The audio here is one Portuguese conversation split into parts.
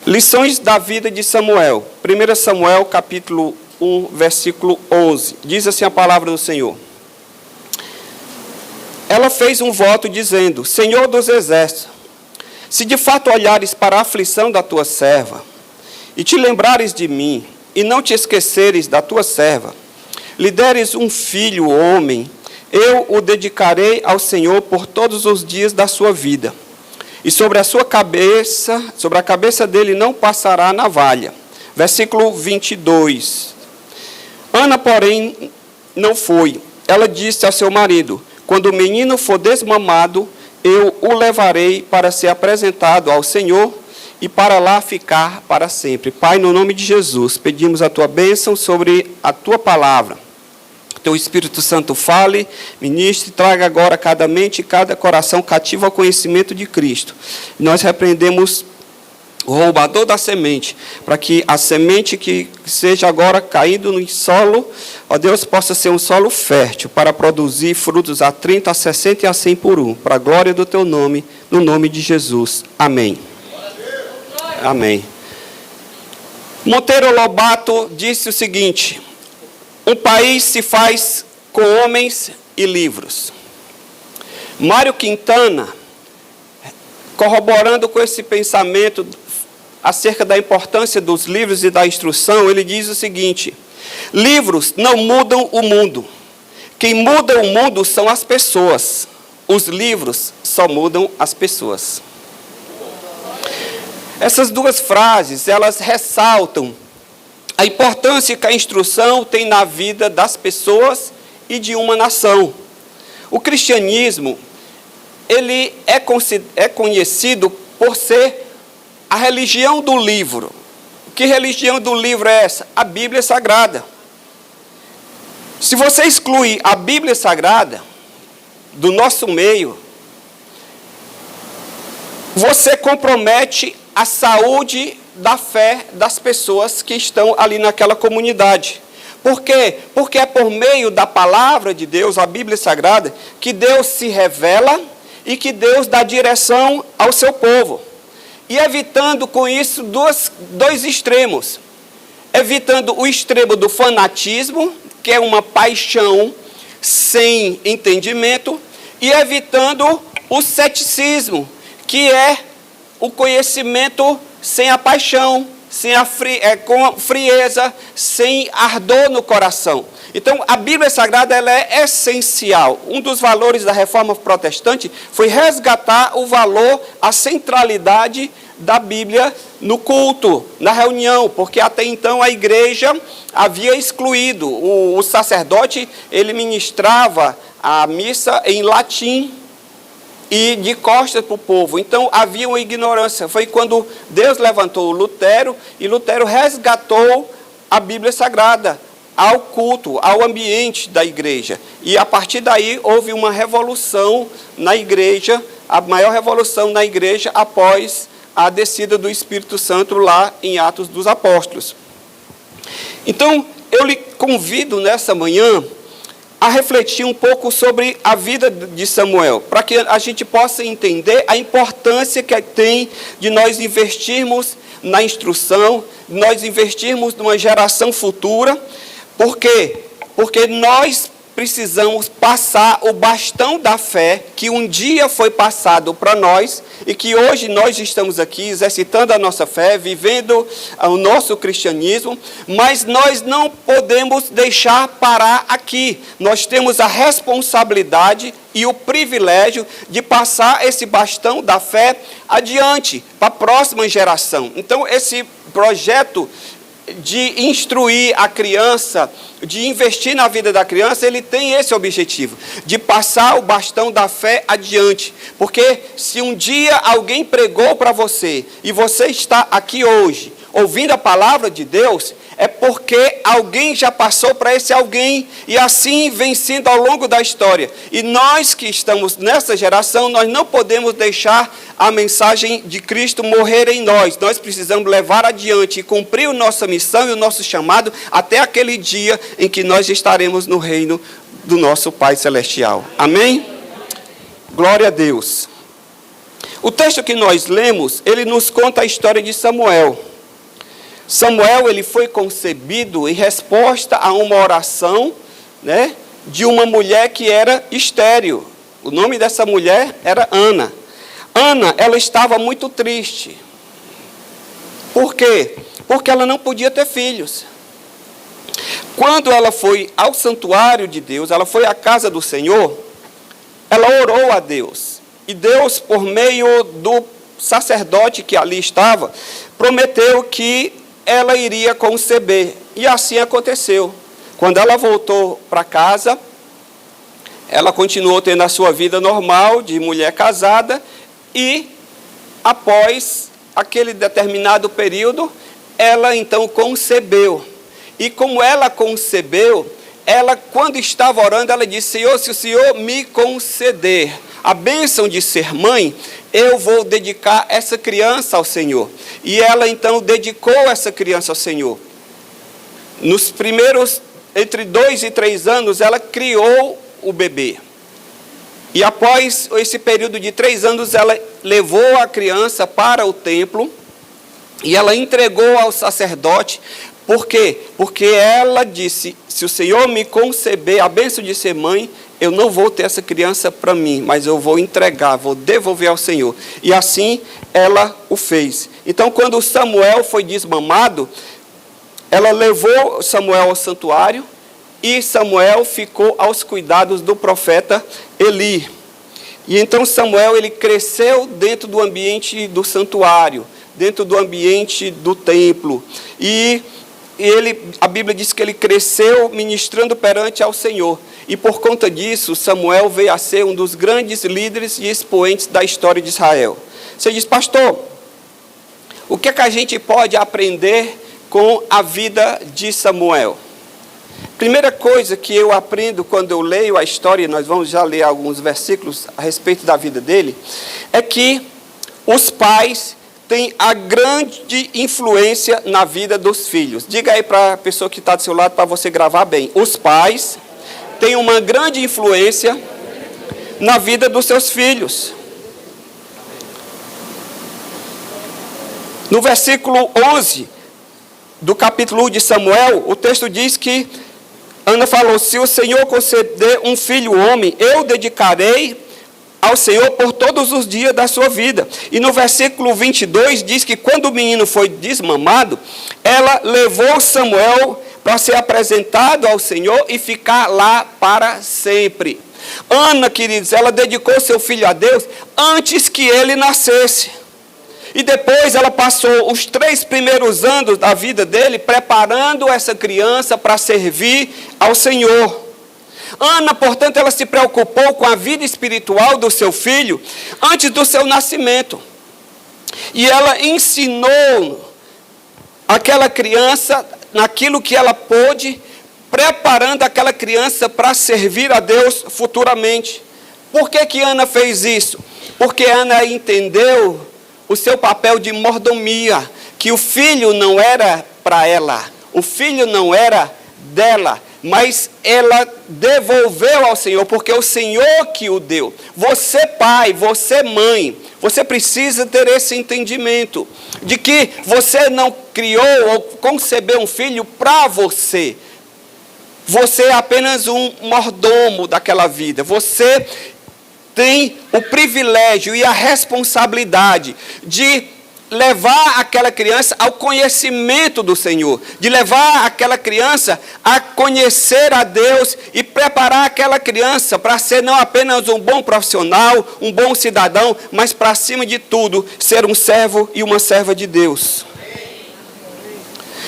Lições da vida de Samuel. 1 Samuel, capítulo 1, versículo 11. Diz assim a palavra do Senhor. Ela fez um voto dizendo: Senhor dos exércitos, se de fato olhares para a aflição da tua serva, e te lembrares de mim, e não te esqueceres da tua serva, lhe deres um filho, homem, eu o dedicarei ao Senhor por todos os dias da sua vida. E sobre a cabeça dele não passará navalha. Versículo 22. Ana, porém, não foi. Ela disse ao seu marido: quando o menino for desmamado, eu o levarei para ser apresentado ao Senhor e para lá ficar para sempre. Pai, no nome de Jesus, pedimos a tua bênção sobre a tua palavra. Teu Espírito Santo fale, ministre, traga agora cada mente e cada coração cativo ao conhecimento de Cristo. Nós repreendemos o roubador da semente, para que a semente que seja agora caído no solo, ó Deus, possa ser um solo fértil, para produzir frutos a 30, a 60 e a 100 por um, para a glória do teu nome, no nome de Jesus. Amém. Amém. Monteiro Lobato disse o seguinte: um país se faz com homens e livros. Mário Quintana, corroborando com esse pensamento acerca da importância dos livros e da instrução, ele diz o seguinte: livros não mudam o mundo. Quem muda o mundo são as pessoas. Os livros só mudam as pessoas. Essas duas frases, elas ressaltam a importância que a instrução tem na vida das pessoas e de uma nação. O cristianismo, ele é conhecido por ser a religião do livro. Que religião do livro é essa? A Bíblia Sagrada. Se você exclui a Bíblia Sagrada do nosso meio, você compromete a saúde da fé das pessoas que estão ali naquela comunidade. Por quê? Porque é por meio da palavra de Deus, a Bíblia Sagrada, que Deus se revela e que Deus dá direção ao seu povo. E evitando com isso dois extremos. Evitando o extremo do fanatismo, que é uma paixão sem entendimento, e evitando o ceticismo, que é o conhecimento sem a paixão, com frieza, sem ardor no coração. Então, a Bíblia Sagrada ela é essencial. Um dos valores da Reforma Protestante foi resgatar o valor, a centralidade da Bíblia no culto, na reunião, porque até então a igreja havia excluído. O sacerdote, ele ministrava a missa em latim, e de costas para o povo. Então havia uma ignorância. Foi quando Deus levantou Lutero, e Lutero resgatou a Bíblia Sagrada ao culto, ao ambiente da igreja. E a partir daí houve uma revolução na igreja, a maior revolução na igreja após a descida do Espírito Santo lá em Atos dos Apóstolos. Então eu lhe convido nessa manhã a refletir um pouco sobre a vida de Samuel, para que a gente possa entender a importância que tem de nós investirmos na instrução, de nós investirmos numa geração futura. Por quê? Porque nós precisamos passar o bastão da fé que um dia foi passado para nós e que hoje nós estamos aqui exercitando a nossa fé, vivendo o nosso cristianismo, mas nós não podemos deixar parar aqui. Nós temos a responsabilidade e o privilégio de passar esse bastão da fé adiante para a próxima geração. Então, esse projeto de instruir a criança, de investir na vida da criança, ele tem esse objetivo, de passar o bastão da fé adiante. Porque se um dia alguém pregou para você, e você está aqui hoje, ouvindo a palavra de Deus, é porque alguém já passou para esse alguém, e assim vem sendo ao longo da história. E nós que estamos nessa geração, nós não podemos deixar a mensagem de Cristo morrer em nós. Nós precisamos levar adiante e cumprir a nossa missão e o nosso chamado até aquele dia em que nós estaremos no reino do nosso Pai Celestial. Amém? Glória a Deus. O texto que nós lemos, ele nos conta a história de Samuel. Samuel, ele foi concebido em resposta a uma oração, né, de uma mulher que era estéril. O nome dessa mulher era Ana. Ana, ela estava muito triste. Por quê? Porque ela não podia ter filhos. Quando ela foi ao santuário de Deus, ela foi à casa do Senhor, ela orou a Deus. E Deus, por meio do sacerdote que ali estava, prometeu que ela iria conceber. E assim aconteceu. Quando ela voltou para casa, ela continuou tendo a sua vida normal de mulher casada e, após aquele determinado período, ela então concebeu. E como ela concebeu, ela, quando estava orando, ela disse: Senhor, se o Senhor me conceder a bênção de ser mãe, eu vou dedicar essa criança ao Senhor. E ela então dedicou essa criança ao Senhor. Nos primeiros, entre 2 e 3 anos, ela criou o bebê. E após esse período de 3 anos, ela levou a criança para o templo e ela entregou ao sacerdote. Por quê? Porque ela disse: se o Senhor me conceber a bênção de ser mãe, eu não vou ter essa criança para mim, mas eu vou entregar, vou devolver ao Senhor. E assim ela o fez. Então, quando Samuel foi desmamado, ela levou Samuel ao santuário e Samuel ficou aos cuidados do profeta Eli. E então Samuel, ele cresceu dentro do ambiente do santuário, dentro do ambiente do templo. E a Bíblia diz que ele cresceu ministrando perante ao Senhor. E por conta disso, Samuel veio a ser um dos grandes líderes e expoentes da história de Israel. Você diz: pastor, o que é que a gente pode aprender com a vida de Samuel? Primeira coisa que eu aprendo quando eu leio a história, e nós vamos já ler alguns versículos a respeito da vida dele, é que os pais têm a grande influência na vida dos filhos. Diga aí para a pessoa que está do seu lado, para você gravar bem. Os pais têm uma grande influência na vida dos seus filhos. No versículo 11 do capítulo 1 de Samuel, o texto diz que Ana falou: se o Senhor conceder um filho homem, eu dedicarei ao Senhor por todos os dias da sua vida. E no versículo 22 diz que quando o menino foi desmamado, ela levou Samuel para ser apresentado ao Senhor e ficar lá para sempre. Ana, queridos, ela dedicou seu filho a Deus antes que ele nascesse. E depois ela passou os 3 primeiros anos da vida dele preparando essa criança para servir ao Senhor. Ana, portanto, ela se preocupou com a vida espiritual do seu filho antes do seu nascimento. E ela ensinou aquela criança naquilo que ela pôde, preparando aquela criança para servir a Deus futuramente. Por que Ana fez isso? Porque Ana entendeu o seu papel de mordomia, que o filho não era para ela, o filho não era dela, mas ela devolveu ao Senhor, porque é o Senhor que o deu. Você pai, você mãe, você precisa ter esse entendimento, de que você não criou ou concebeu um filho para você. Você é apenas um mordomo daquela vida. Você tem o privilégio e a responsabilidade de levar aquela criança ao conhecimento do Senhor, de levar aquela criança a conhecer a Deus e preparar aquela criança para ser não apenas um bom profissional, um bom cidadão, mas para, acima de tudo, ser um servo e uma serva de Deus.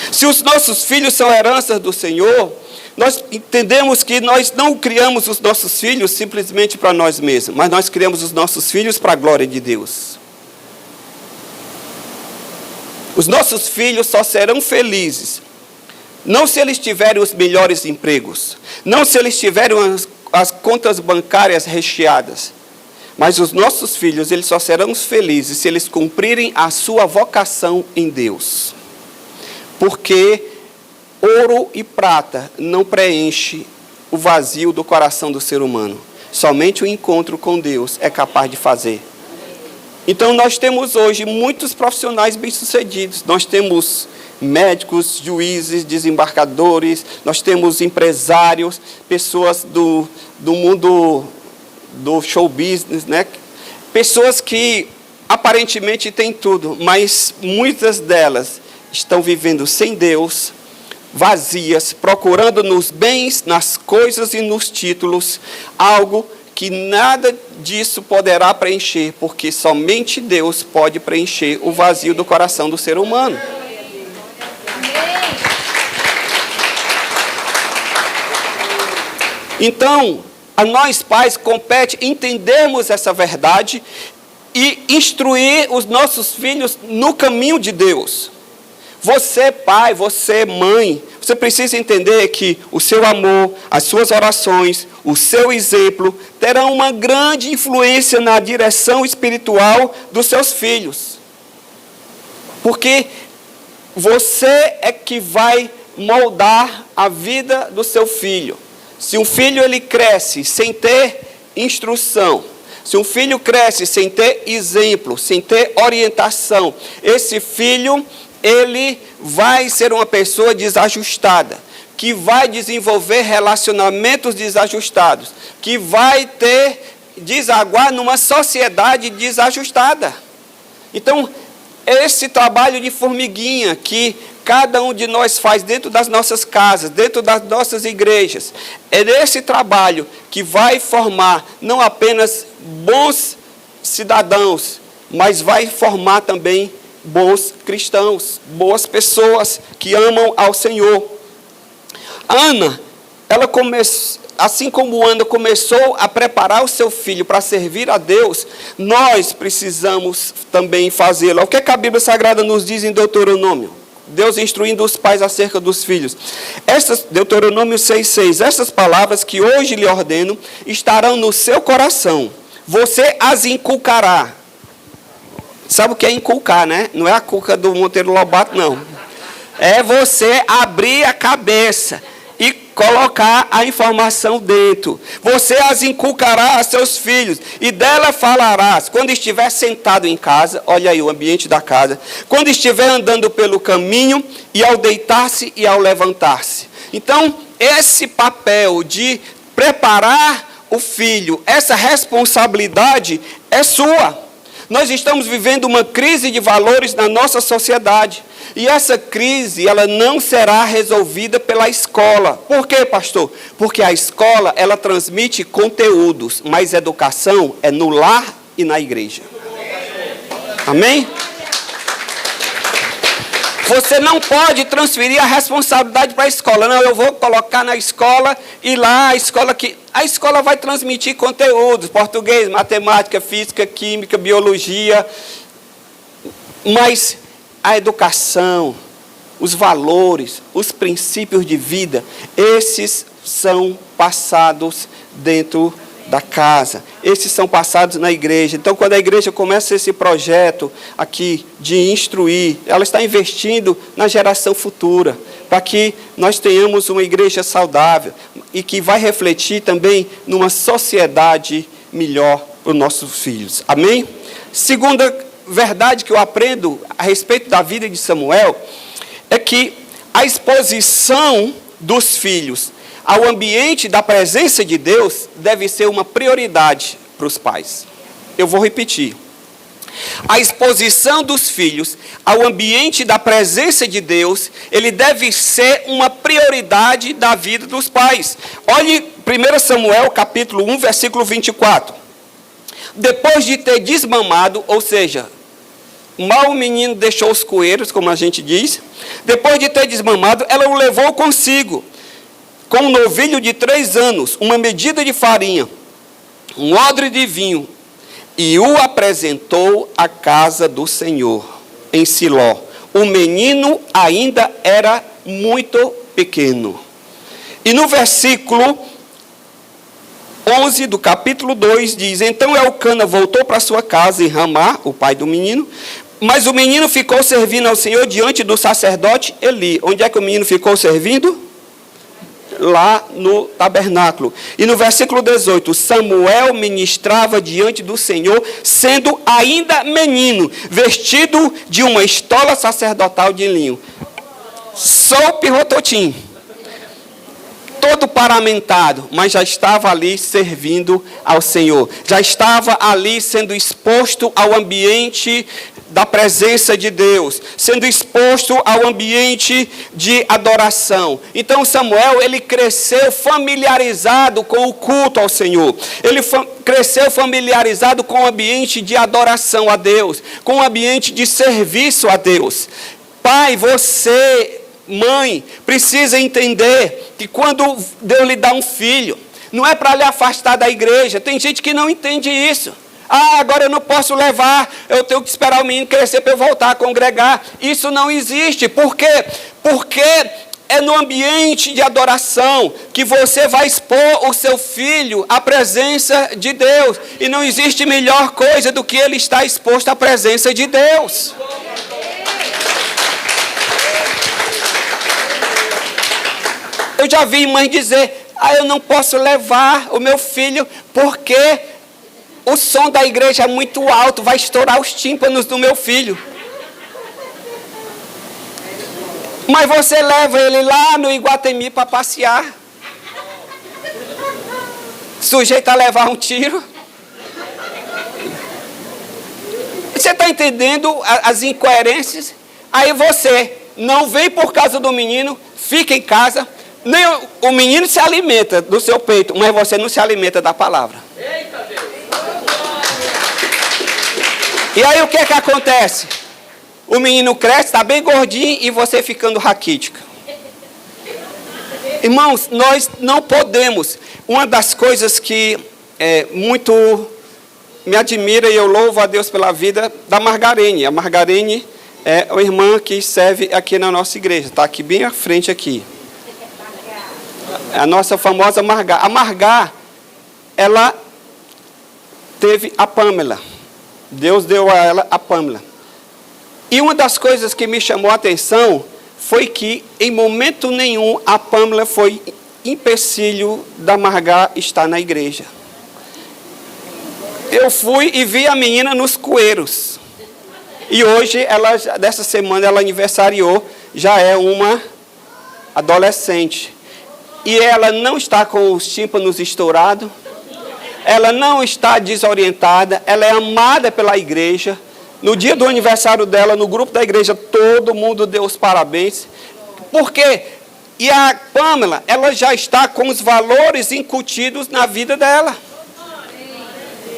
Se os nossos filhos são heranças do Senhor, nós entendemos que nós não criamos os nossos filhos simplesmente para nós mesmos, mas nós criamos os nossos filhos para a glória de Deus. Os nossos filhos só serão felizes, não se eles tiverem os melhores empregos, não se eles tiverem as contas bancárias recheadas, mas os nossos filhos, eles só serão felizes se eles cumprirem a sua vocação em Deus. Porque ouro e prata não preenche o vazio do coração do ser humano. Somente o encontro com Deus é capaz de fazer. Então, nós temos hoje muitos profissionais bem-sucedidos. Nós temos médicos, juízes, desembargadores, nós temos empresários, pessoas do mundo do show business, né? Pessoas que aparentemente têm tudo, mas muitas delas estão vivendo sem Deus, vazias, procurando nos bens, nas coisas e nos títulos, algo que nada disso poderá preencher, porque somente Deus pode preencher o vazio do coração do ser humano. Então, a nós pais compete entendermos essa verdade e instruir os nossos filhos no caminho de Deus. Você, pai, você, mãe, você precisa entender que o seu amor, as suas orações, o seu exemplo terão uma grande influência na direção espiritual dos seus filhos. Porque você é que vai moldar a vida do seu filho. Se um filho ele cresce sem ter instrução, se um filho cresce sem ter exemplo, sem ter orientação, esse filho ele vai ser uma pessoa desajustada, que vai desenvolver relacionamentos desajustados, que vai desaguar numa sociedade desajustada. Então, esse trabalho de formiguinha que cada um de nós faz dentro das nossas casas, dentro das nossas igrejas, é esse trabalho que vai formar não apenas bons cidadãos, mas vai formar também bons cristãos, boas pessoas que amam ao Senhor. Ana, ela começou, assim como Ana começou a preparar o seu filho para servir a Deus, nós precisamos também fazê-lo. O que a Bíblia Sagrada nos diz em Deuteronômio? Deus instruindo os pais acerca dos filhos. Deuteronômio 6,6. Essas palavras que hoje lhe ordeno estarão no seu coração. Você as inculcará. Sabe o que é inculcar, né? Não é a cuca do Monteiro Lobato, não. É você abrir a cabeça e colocar a informação dentro. Você as inculcará a seus filhos, e dela falarás, quando estiver sentado em casa, olha aí o ambiente da casa, quando estiver andando pelo caminho, e ao deitar-se e ao levantar-se. Então, esse papel de preparar o filho, essa responsabilidade é sua. Nós estamos vivendo uma crise de valores na nossa sociedade. E essa crise, ela não será resolvida pela escola. Por quê, pastor? Porque a escola, ela transmite conteúdos, mas educação é no lar e na igreja. Amém? Você não pode transferir a responsabilidade para a escola. Não, eu vou colocar na escola e lá a escola vai transmitir conteúdos, português, matemática, física, química, biologia. Mas a educação, os valores, os princípios de vida, esses são passados dentro da casa. Esses são passados na igreja. Então, quando a igreja começa esse projeto aqui de instruir, ela está investindo na geração futura, para que nós tenhamos uma igreja saudável e que vai refletir também numa sociedade melhor para os nossos filhos. Amém? Segunda verdade que eu aprendo a respeito da vida de Samuel é que a exposição dos filhos ao ambiente da presença de Deus deve ser uma prioridade para os pais. Eu vou repetir. A exposição dos filhos ao ambiente da presença de Deus, ele deve ser uma prioridade da vida dos pais. Olhe 1 Samuel, capítulo 1, versículo 24. Depois de ter desmamado, ou seja, mal o menino deixou os coeiros, como a gente diz, depois de ter desmamado, ela o levou consigo, com um novilho de 3 anos, uma medida de farinha, um odre de vinho, e o apresentou à casa do Senhor, em Siló. O menino ainda era muito pequeno. E no versículo 11 do capítulo 2 diz: então Elcana voltou para sua casa em Ramá, o pai do menino, mas o menino ficou servindo ao Senhor diante do sacerdote Eli. Onde é que o menino ficou servindo? lá no tabernáculo. E no versículo 18, Samuel ministrava diante do Senhor, sendo ainda menino, vestido de uma estola sacerdotal de linho. Só o pirrototim, todo paramentado, mas já estava ali servindo ao Senhor. Já estava ali sendo exposto ao ambiente da presença de Deus, sendo exposto ao ambiente de adoração. Então Samuel, ele cresceu familiarizado com o culto ao Senhor. Ele cresceu familiarizado com o ambiente de adoração a Deus, com o ambiente de serviço a Deus. Pai, você, mãe, precisa entender que quando Deus lhe dá um filho, não é para lhe afastar da igreja. Tem gente que não entende isso. Agora eu não posso levar, eu tenho que esperar o menino crescer para eu voltar a congregar. Isso não existe. Por quê? Porque é no ambiente de adoração que você vai expor o seu filho à presença de Deus. E não existe melhor coisa do que ele estar exposto à presença de Deus. Eu já vi mãe dizer, eu não posso levar o meu filho porque o som da igreja é muito alto, vai estourar os tímpanos do meu filho. Mas você leva ele lá no Iguatemi para passear, sujeito a levar um tiro. Você está entendendo as incoerências? Aí você não vem por causa do menino, fica em casa. Nem o menino se alimenta do seu peito, mas você não se alimenta da palavra. E aí o que é que acontece? O menino cresce, está bem gordinho e você ficando raquítica. Irmãos, nós não podemos. Uma das coisas que muito me admira e eu louvo a Deus pela vida da Margarene. A Margarene é uma irmã que serve aqui na nossa igreja, está aqui bem à frente aqui. A nossa famosa Margar. A Margar, ela teve a Pâmela. Deus deu a ela a Pâmela. E uma das coisas que me chamou a atenção foi que, em momento nenhum, a Pâmela foi empecilho da Margar estar na igreja. Eu fui e vi a menina nos coeiros. E hoje, dessa semana, ela aniversariou, já é uma adolescente. E ela não está com os tímpanos estourados, ela não está desorientada, ela é amada pela igreja. No dia do aniversário dela, no grupo da igreja, todo mundo deu os parabéns. Por quê? E a Pâmela, ela já está com os valores incutidos na vida dela.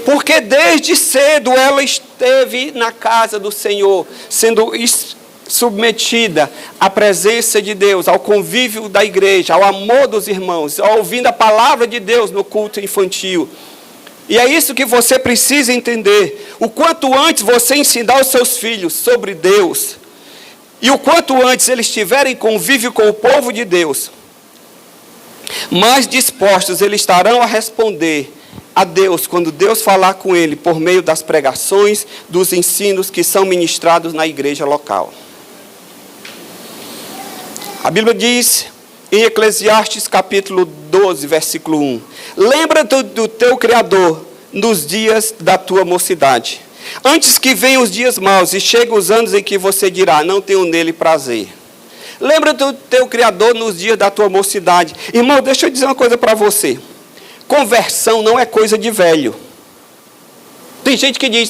Porque desde cedo ela esteve na casa do Senhor, sendo submetida à presença de Deus, ao convívio da igreja, ao amor dos irmãos, ouvindo a palavra de Deus no culto infantil. E é isso que você precisa entender. O quanto antes você ensinar os seus filhos sobre Deus, e o quanto antes eles estiverem em convívio com o povo de Deus, mais dispostos eles estarão a responder a Deus quando Deus falar com ele por meio das pregações, dos ensinos que são ministrados na igreja local. A Bíblia diz em Eclesiastes capítulo 12, versículo 1: lembra-te do teu Criador nos dias da tua mocidade, antes que venham os dias maus e cheguem os anos em que você dirá, não tenho nele prazer. Lembra-te do teu Criador nos dias da tua mocidade. Irmão, deixa eu dizer uma coisa para você. Conversão não é coisa de velho. Tem gente que diz,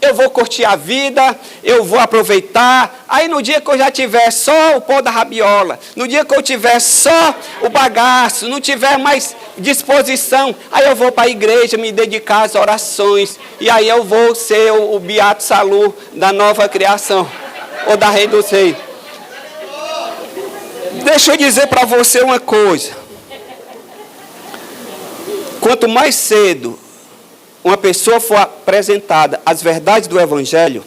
eu vou curtir a vida, eu vou aproveitar. Aí no dia que eu já tiver só o pó da rabiola, no dia que eu tiver só o bagaço, não tiver mais disposição, aí eu vou para a igreja me dedicar às orações. E aí eu vou ser o Beato Salu da nova criação, ou da Rei dos Reis. Deixa eu dizer para você uma coisa. Quanto mais cedo uma pessoa for apresentada às verdades do Evangelho,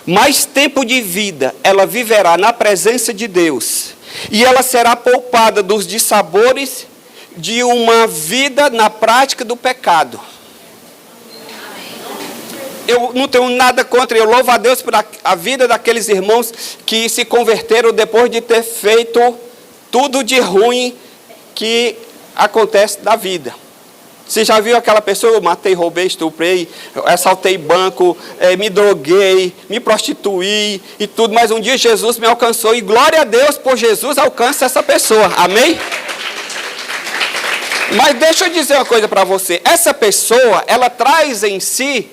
mais tempo de vida ela viverá na presença de Deus. E ela será poupada dos dissabores de uma vida na prática do pecado. Eu não tenho nada contra, eu louvo a Deus por a vida daqueles irmãos que se converteram depois de ter feito tudo de ruim que acontece na vida. Você já viu aquela pessoa, eu matei, roubei, estuprei, assaltei banco, me droguei, me prostituí e tudo, mas um dia Jesus me alcançou e glória a Deus por Jesus alcança essa pessoa, amém? Mas deixa eu dizer uma coisa para você, essa pessoa, ela traz em si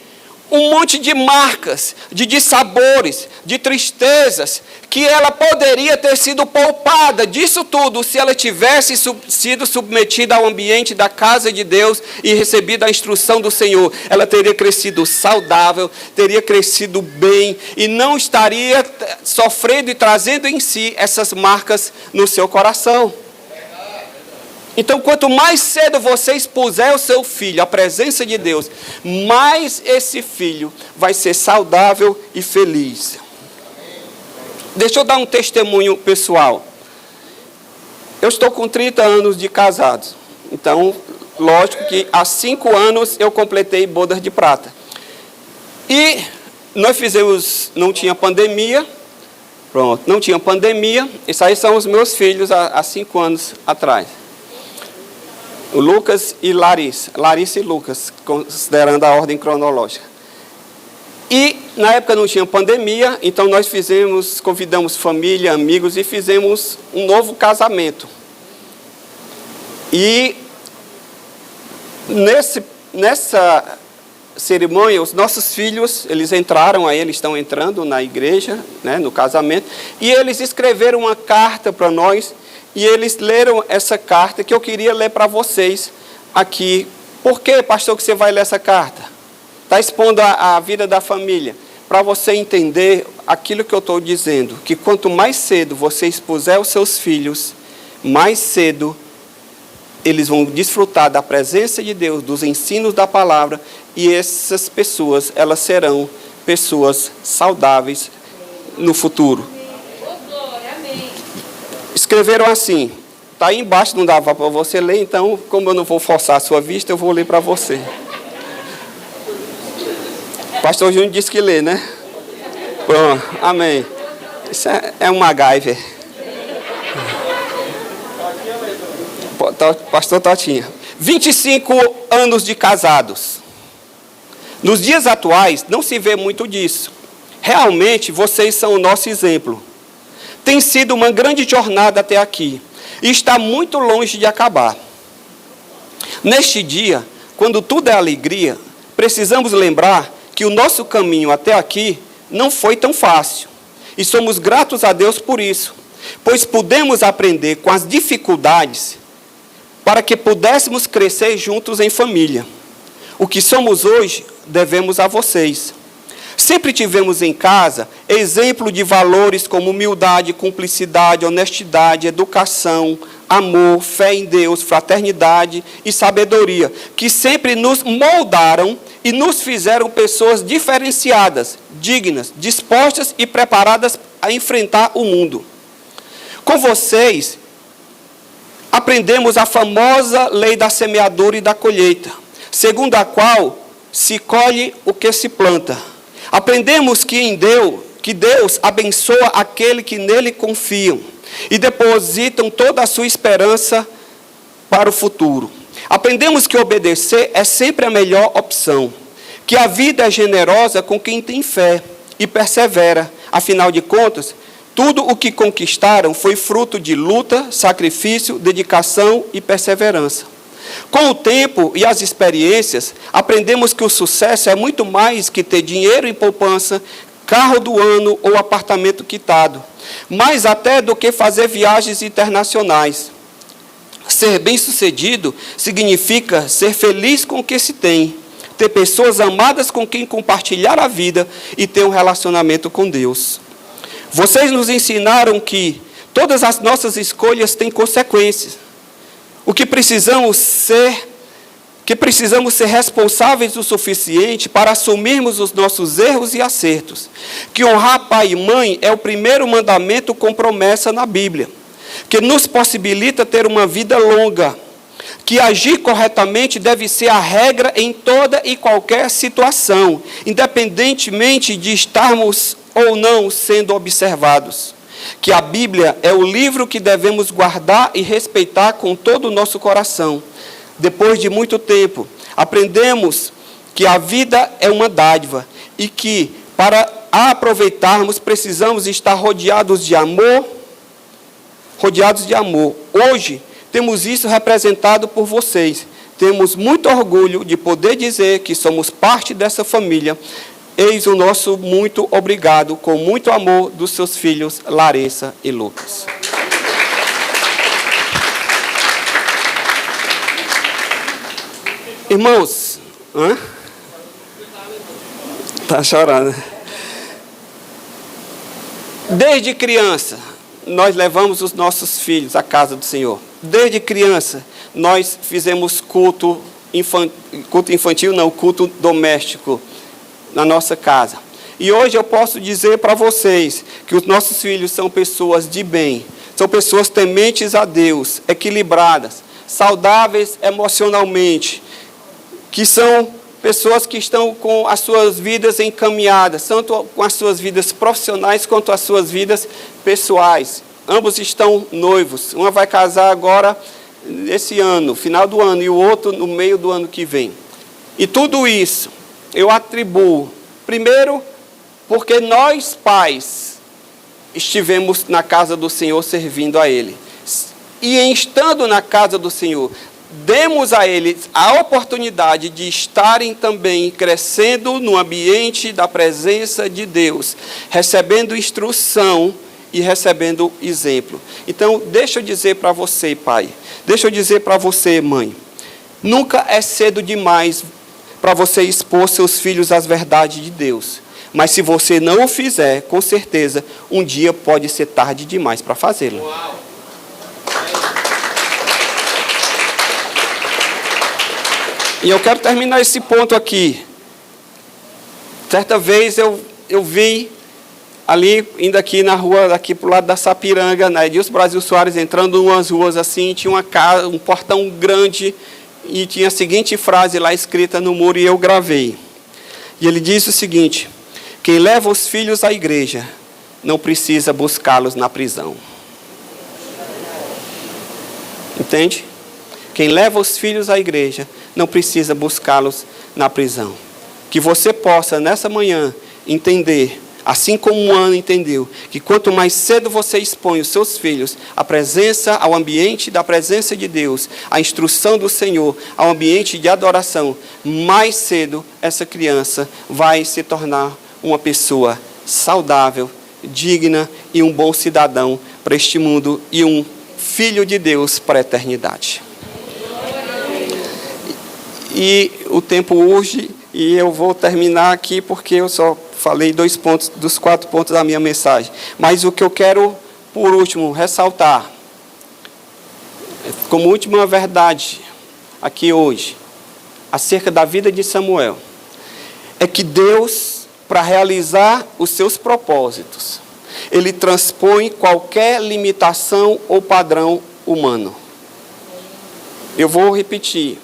um monte de marcas, de dissabores, de tristezas, que ela poderia ter sido poupada disso tudo se ela tivesse sido submetida ao ambiente da casa de Deus e recebido a instrução do Senhor. Ela teria crescido saudável, teria crescido bem e não estaria sofrendo e trazendo em si essas marcas no seu coração. Então, quanto mais cedo você expuser o seu filho à presença de Deus, mais esse filho vai ser saudável e feliz. Deixa eu dar um testemunho pessoal. Eu estou com 30 anos de casados. Então, lógico que há 5 anos eu completei bodas de prata. E nós fizemos, não tinha pandemia. Pronto, não tinha pandemia. Esses aí são os meus filhos há 5 anos atrás. O Lucas e Larissa. Larissa e Lucas, considerando a ordem cronológica. E na época não tinha pandemia, então nós convidamos família, amigos e fizemos um novo casamento. E nessa cerimônia, os nossos filhos, eles entraram, aí eles estão entrando na igreja, né, no casamento, e eles escreveram uma carta para nós. E eles leram essa carta que eu queria ler para vocês aqui. Por que, pastor, que você vai ler essa carta? Está expondo a vida da família. Para você entender aquilo que eu estou dizendo. Que quanto mais cedo você expuser os seus filhos, mais cedo eles vão desfrutar da presença de Deus, dos ensinos da palavra. E essas pessoas, elas serão pessoas saudáveis no futuro. Escreveram assim, está aí embaixo, não dava para você ler, então, como eu não vou forçar a sua vista, eu vou ler para você. O pastor Júnior disse que lê, né? Pronto, amém. Isso é um MacGyver. Pastor Totinha. 25 anos de casados. Nos dias atuais, não se vê muito disso. Realmente, vocês são o nosso exemplo. Tem sido uma grande jornada até aqui e está muito longe de acabar. Neste dia, quando tudo é alegria, precisamos lembrar que o nosso caminho até aqui não foi tão fácil. E somos gratos a Deus por isso, pois pudemos aprender com as dificuldades para que pudéssemos crescer juntos em família. O que somos hoje, devemos a vocês. Sempre tivemos em casa exemplo de valores como humildade, cumplicidade, honestidade, educação, amor, fé em Deus, fraternidade e sabedoria, que sempre nos moldaram e nos fizeram pessoas diferenciadas, dignas, dispostas e preparadas a enfrentar o mundo. Com vocês, aprendemos a famosa lei da semeadura e da colheita, segundo a qual se colhe o que se planta. Aprendemos que Deus abençoa aquele que nele confiam e depositam toda a sua esperança para o futuro. Aprendemos que obedecer é sempre a melhor opção, que a vida é generosa com quem tem fé e persevera. Afinal de contas, tudo o que conquistaram foi fruto de luta, sacrifício, dedicação e perseverança. Com o tempo e as experiências, aprendemos que o sucesso é muito mais que ter dinheiro em poupança, carro do ano ou apartamento quitado, mais até do que fazer viagens internacionais. Ser bem-sucedido significa ser feliz com o que se tem, ter pessoas amadas com quem compartilhar a vida e ter um relacionamento com Deus. Vocês nos ensinaram que todas as nossas escolhas têm consequências. Que precisamos ser responsáveis o suficiente para assumirmos os nossos erros e acertos. Que honrar pai e mãe é o primeiro mandamento com promessa na Bíblia, que nos possibilita ter uma vida longa. Que agir corretamente deve ser a regra em toda e qualquer situação, independentemente de estarmos ou não sendo observados. que a Bíblia é o livro que devemos guardar e respeitar com todo o nosso coração. Depois de muito tempo, aprendemos que a vida é uma dádiva e que, para a aproveitarmos, precisamos estar rodeados de amor. Hoje, temos isso representado por vocês. Temos muito orgulho de poder dizer que somos parte dessa família. Eis o nosso muito obrigado, com muito amor, dos seus filhos, Larissa e Lucas. Irmãos, tá chorando. Desde criança, nós levamos os nossos filhos à casa do Senhor. Desde criança, nós fizemos culto doméstico na nossa casa. E hoje eu posso dizer para vocês que os nossos filhos são pessoas de bem, são pessoas tementes a Deus, equilibradas, saudáveis emocionalmente, que são pessoas que estão com as suas vidas encaminhadas, tanto com as suas vidas profissionais quanto as suas vidas pessoais. Ambos estão noivos. Uma vai casar agora, esse ano, final do ano, e o outro no meio do ano que vem. E tudo isso eu atribuo, primeiro, porque nós, pais, estivemos na casa do Senhor servindo a Ele. E estando na casa do Senhor, demos a eles a oportunidade de estarem também crescendo no ambiente da presença de Deus, recebendo instrução e recebendo exemplo. Então, deixa eu dizer para você, pai, deixa eu dizer para você, mãe, nunca é cedo demais para você expor seus filhos às verdades de Deus. Mas se você não o fizer, com certeza, um dia pode ser tarde demais para fazê-lo. E eu quero terminar esse ponto aqui. Certa vez eu vi ali, indo aqui na rua, aqui para o lado da Sapiranga, na Edilson Brasil Soares, entrando em umas ruas assim, tinha uma casa, um portão grande, e tinha a seguinte frase lá escrita no muro, e eu gravei. E ele disse o seguinte: quem leva os filhos à igreja não precisa buscá-los na prisão. Entende? Quem leva os filhos à igreja não precisa buscá-los na prisão. Que você possa, nessa manhã, entender, assim como o Ana entendeu, que quanto mais cedo você expõe os seus filhos à presença, ao ambiente da presença de Deus, à instrução do Senhor, ao ambiente de adoração, mais cedo essa criança vai se tornar uma pessoa saudável, digna e um bom cidadão para este mundo e um filho de Deus para a eternidade. E o tempo urge e eu vou terminar aqui porque eu só falei 2 pontos dos 4 pontos da minha mensagem. Mas o que eu quero, por último, ressaltar, como última verdade aqui hoje, acerca da vida de Samuel, é que Deus, para realizar os seus propósitos, Ele transpõe qualquer limitação ou padrão humano. Eu vou repetir.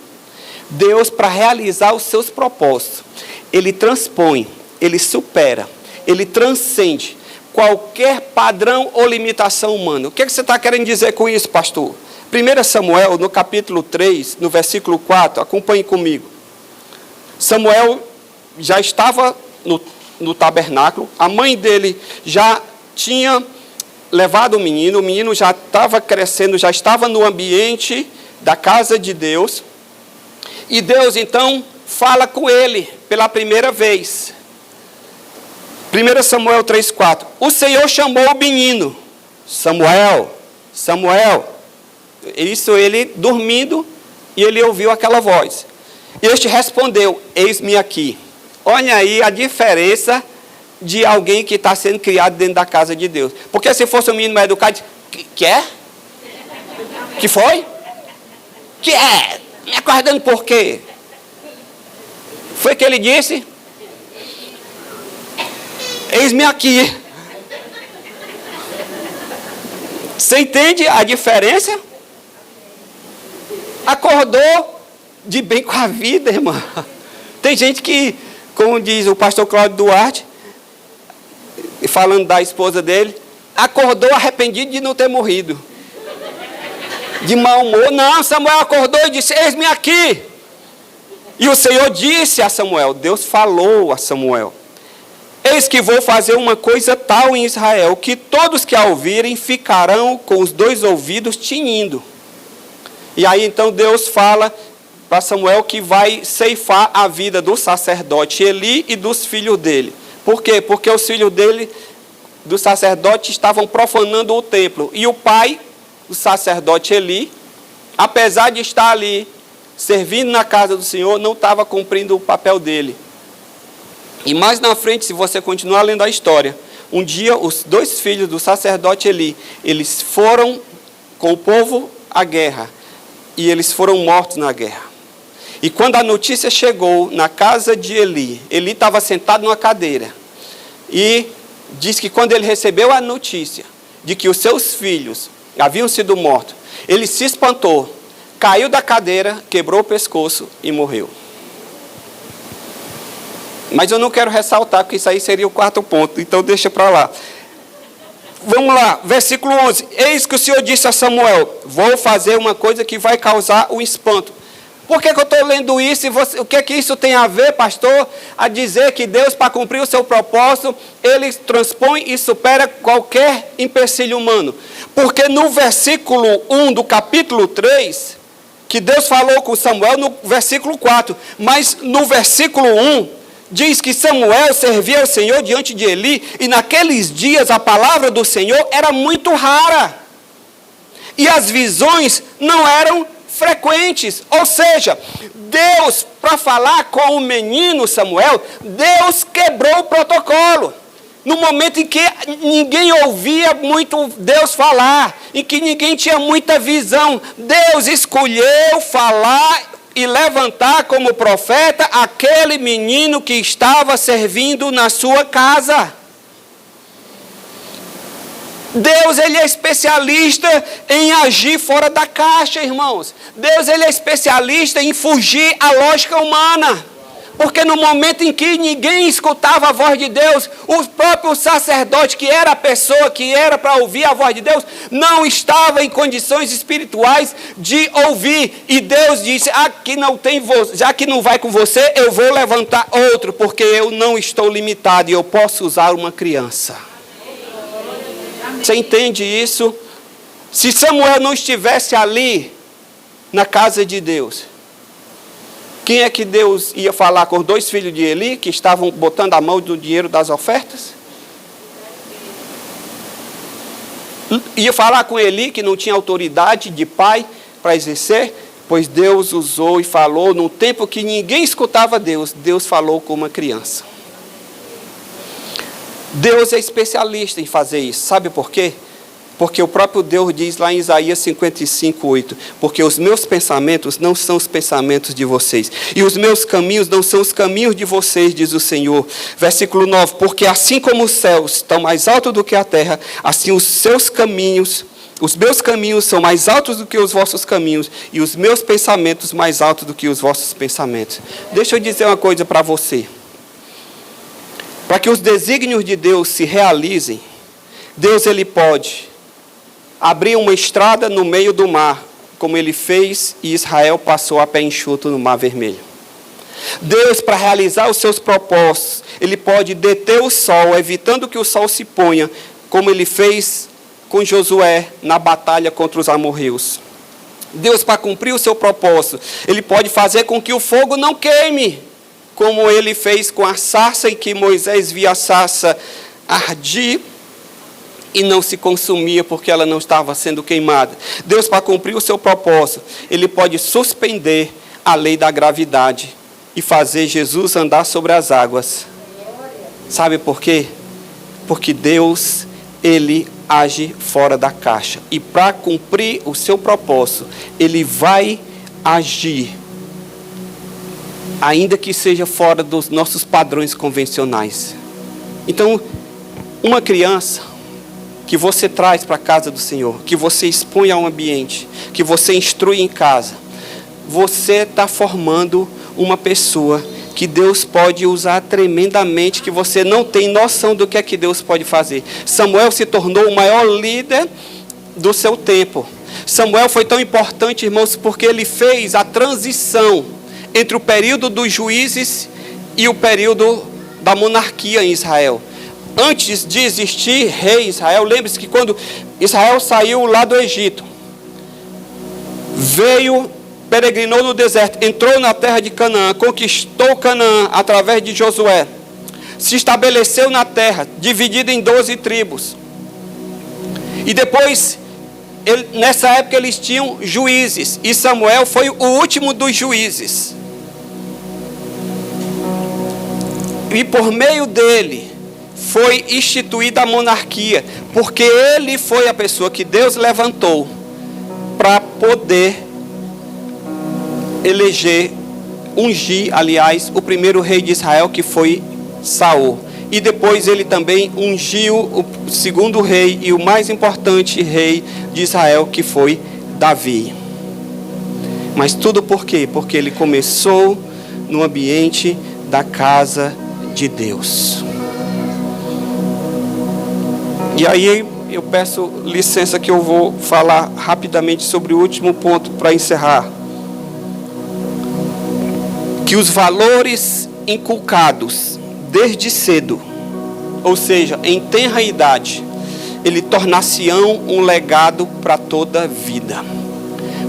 Deus, para realizar os seus propósitos, Ele transpõe, Ele supera, Ele transcende qualquer padrão ou limitação humana. O que você está querendo dizer com isso, pastor? 1 Samuel, no capítulo 3, no versículo 4, acompanhe comigo. Samuel já estava no tabernáculo, a mãe dele já tinha levado o menino já estava crescendo, já estava no ambiente da casa de Deus. E Deus, então, fala com ele pela primeira vez. 1 Samuel 3,4. O Senhor chamou o menino. Samuel, Samuel. Isso ele dormindo, e ele ouviu aquela voz. E este respondeu: eis-me aqui. Olha aí a diferença de alguém que está sendo criado dentro da casa de Deus. Porque se fosse um menino mais educado, que é? Que foi? Que é? Me acordando por quê? Foi que ele disse: eis-me aqui. Você entende a diferença? Acordou de bem com a vida, irmã. Tem gente que, como diz o pastor Cláudio Duarte, falando da esposa dele, acordou arrependido de não ter morrido. De mau humor. Não, Samuel acordou e disse, eis-me aqui. E o Senhor disse a Samuel, Deus falou a Samuel, eis que vou fazer uma coisa tal em Israel, que todos que a ouvirem ficarão com os 2 ouvidos tinindo. E aí então Deus fala para Samuel que vai ceifar a vida do sacerdote Eli e dos filhos dele. Por quê? Porque os filhos dele, do sacerdote, estavam profanando o templo. E o pai, o sacerdote Eli, apesar de estar ali, servindo na casa do Senhor, não estava cumprindo o papel dele. E mais na frente, se você continuar lendo a história, um dia os 2 filhos do sacerdote Eli, eles foram com o povo à guerra, e eles foram mortos na guerra. E quando a notícia chegou na casa de Eli, Eli estava sentado numa cadeira, e diz que quando ele recebeu a notícia de que os seus filhos haviam sido mortos, ele se espantou, caiu da cadeira, quebrou o pescoço e morreu. Mas eu não quero ressaltar, porque isso aí seria o 4º ponto, então deixa para lá. Vamos lá, versículo 11. Eis que o Senhor disse a Samuel, vou fazer uma coisa que vai causar um espanto. Por que eu estou lendo isso? O que isso tem a ver, pastor? A dizer que Deus, para cumprir o seu propósito, Ele transpõe e supera qualquer empecilho humano. Porque no versículo 1 do capítulo 3, que Deus falou com Samuel no versículo 4, mas no versículo 1, diz que Samuel servia ao Senhor diante de Eli, e naqueles dias a palavra do Senhor era muito rara. E as visões não eram frequentes. Ou seja, Deus, para falar com o menino Samuel, Deus quebrou o protocolo. No momento em que ninguém ouvia muito Deus falar, em que ninguém tinha muita visão, Deus escolheu falar e levantar como profeta aquele menino que estava servindo na sua casa. Deus, Ele é especialista em agir fora da caixa, irmãos. Deus, Ele é especialista em fugir à lógica humana. Porque no momento em que ninguém escutava a voz de Deus, o próprio sacerdote, que era a pessoa que era para ouvir a voz de Deus, não estava em condições espirituais de ouvir. E Deus disse, aqui não tem, já que não vai com você, eu vou levantar outro, porque eu não estou limitado e eu posso usar uma criança. Você entende isso? Se Samuel não estivesse ali, na casa de Deus, quem é que Deus ia falar com os 2 filhos de Eli, que estavam botando a mão do dinheiro das ofertas? Ia falar com Eli, que não tinha autoridade de pai para exercer? Pois Deus usou e falou, num tempo que ninguém escutava Deus, Deus falou com uma criança. Deus é especialista em fazer isso. Sabe por quê? Porque o próprio Deus diz lá em Isaías 55:8, porque os meus pensamentos não são os pensamentos de vocês, e os meus caminhos não são os caminhos de vocês, diz o Senhor. Versículo 9, porque assim como os céus estão mais altos do que a terra, assim os seus caminhos, os meus caminhos são mais altos do que os vossos caminhos, e os meus pensamentos mais altos do que os vossos pensamentos. Deixa eu dizer uma coisa para você. Para que os desígnios de Deus se realizem, Deus, Ele pode abrir uma estrada no meio do mar, como Ele fez, e Israel passou a pé enxuto no Mar Vermelho. Deus, para realizar os seus propósitos, Ele pode deter o sol, evitando que o sol se ponha, como Ele fez com Josué na batalha contra os amorreus. Deus, para cumprir o seu propósito, Ele pode fazer com que o fogo não queime, como Ele fez com a sarça, em que Moisés via a sarça ardir e não se consumia porque ela não estava sendo queimada. Deus, para cumprir o seu propósito, Ele pode suspender a lei da gravidade e fazer Jesus andar sobre as águas. Sabe por quê? Porque Deus, Ele age fora da caixa. E para cumprir o seu propósito, Ele vai agir, ainda que seja fora dos nossos padrões convencionais. Então, uma criança que você traz para a casa do Senhor, que você expõe ao ambiente, que você instrui em casa, você está formando uma pessoa que Deus pode usar tremendamente, que você não tem noção do que é que Deus pode fazer. Samuel se tornou o maior líder do seu tempo. Samuel foi tão importante, irmãos, porque ele fez a transição entre o período dos juízes e o período da monarquia em Israel. Antes de existir rei Israel, lembre-se que quando Israel saiu lá do Egito, peregrinou no deserto, entrou na terra de Canaã, conquistou Canaã através de Josué, se estabeleceu na terra, dividida em 12 tribos. E depois, nessa época eles tinham juízes, e Samuel foi o último dos juízes. E por meio dele foi instituída a monarquia, porque ele foi a pessoa que Deus levantou para poder ungir, aliás, o primeiro rei de Israel, que foi Saul. E depois ele também ungiu o segundo rei e o mais importante rei de Israel, que foi Davi. Mas tudo por quê? Porque ele começou no ambiente da casa de Deus. E aí eu peço licença que eu vou falar rapidamente sobre o último ponto para encerrar. Que os valores inculcados desde cedo, ou seja, em tenra idade, ele tornar-se-ão um legado para toda a vida.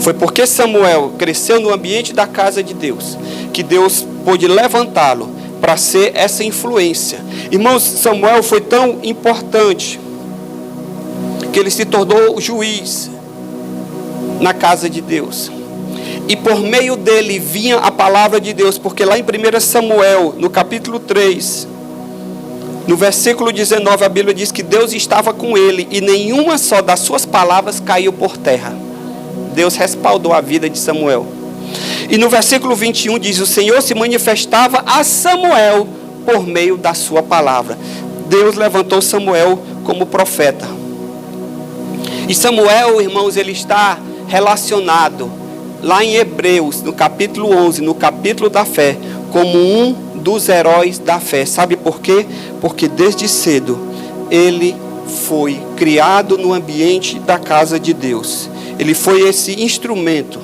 Foi porque Samuel cresceu no ambiente da casa de Deus, que Deus pôde levantá-lo para ser essa influência. Irmãos, Samuel foi tão importante que ele se tornou juiz na casa de Deus. E por meio dele vinha a palavra de Deus, porque lá em 1 Samuel, no capítulo 3, no versículo 19, a Bíblia diz que Deus estava com ele e nenhuma só das suas palavras caiu por terra. Deus respaldou a vida de Samuel. E no versículo 21 diz: o Senhor se manifestava a Samuel por meio da sua palavra. Deus levantou Samuel como profeta. E Samuel, irmãos, ele está relacionado lá em Hebreus, no capítulo 11, no capítulo da fé, como um dos heróis da fé. Sabe por quê? Porque desde cedo ele foi criado no ambiente da casa de Deus. Ele foi esse instrumento.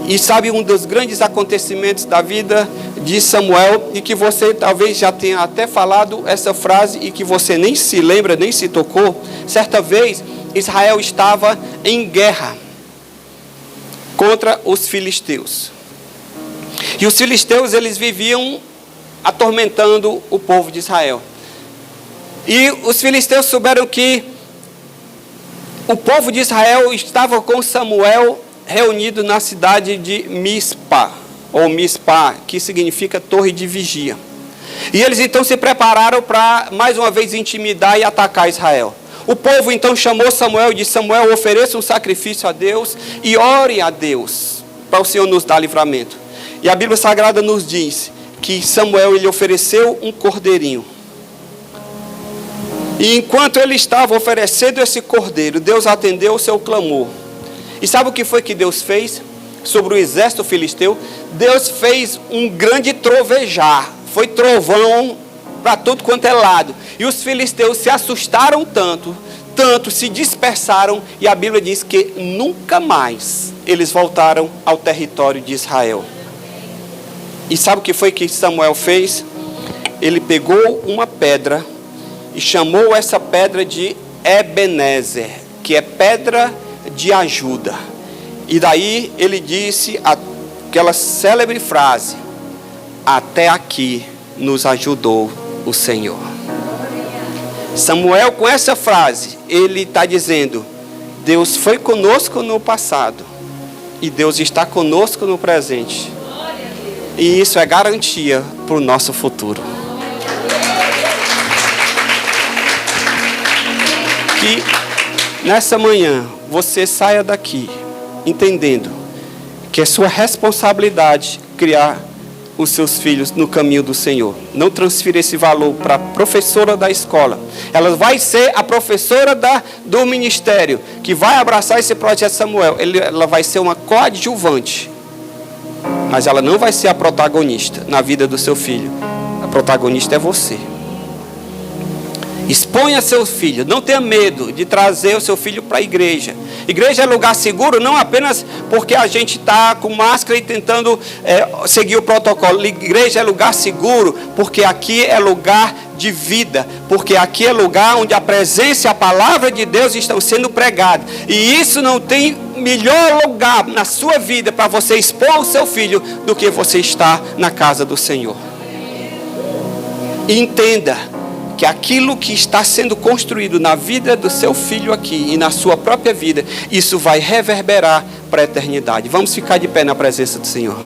E sabe um dos grandes acontecimentos da vida de Samuel, e que você talvez já tenha até falado essa frase e que você nem se lembra, nem se tocou. Certa vez, Israel estava em guerra contra os filisteus. E os filisteus, eles viviam atormentando o povo de Israel. E os filisteus souberam que o povo de Israel estava com Samuel reunido na cidade de Mispa, ou Mispá, que significa torre de vigia. E eles então se prepararam para mais uma vez intimidar e atacar Israel. O povo então chamou Samuel e disse: Samuel, ofereça um sacrifício a Deus e ore a Deus para o Senhor nos dar livramento. E a Bíblia Sagrada nos diz que Samuel, ele ofereceu um cordeirinho. E enquanto ele estava oferecendo esse cordeiro, Deus atendeu o seu clamor. E sabe o que foi que Deus fez sobre o exército filisteu? Deus fez um grande trovejar. Foi trovão para tudo quanto é lado. E os filisteus se assustaram tanto, se dispersaram, e a Bíblia diz que nunca mais eles voltaram ao território de Israel. E sabe o que foi que Samuel fez? Ele pegou uma pedra e chamou essa pedra de Ebenezer, que é pedra de ajuda. E daí ele disse aquela célebre frase: até aqui nos ajudou o Senhor. Samuel, com essa frase, ele está dizendo: Deus foi conosco no passado e Deus está conosco no presente. E isso é garantia para o nosso futuro. Que nessa manhã você saia daqui entendendo que é sua responsabilidade criar os seus filhos no caminho do Senhor. Não transfira esse valor para a professora da escola. Ela vai ser a professora do ministério que vai abraçar esse projeto Samuel. Ela vai ser uma coadjuvante. mas ela não vai ser a protagonista na vida do seu filho. A protagonista é você. Exponha seu filho, não tenha medo de trazer o seu filho para a igreja. Igreja é lugar seguro, não apenas porque a gente está com máscara e tentando seguir o protocolo. Igreja é lugar seguro porque aqui é lugar de vida, porque aqui é lugar onde a presença e a palavra de Deus estão sendo pregadas. E isso não tem melhor lugar na sua vida para você expor o seu filho do que você estar na casa do Senhor. E entenda que aquilo que está sendo construído na vida do seu filho aqui e na sua própria vida, isso vai reverberar para a eternidade. Vamos ficar de pé na presença do Senhor.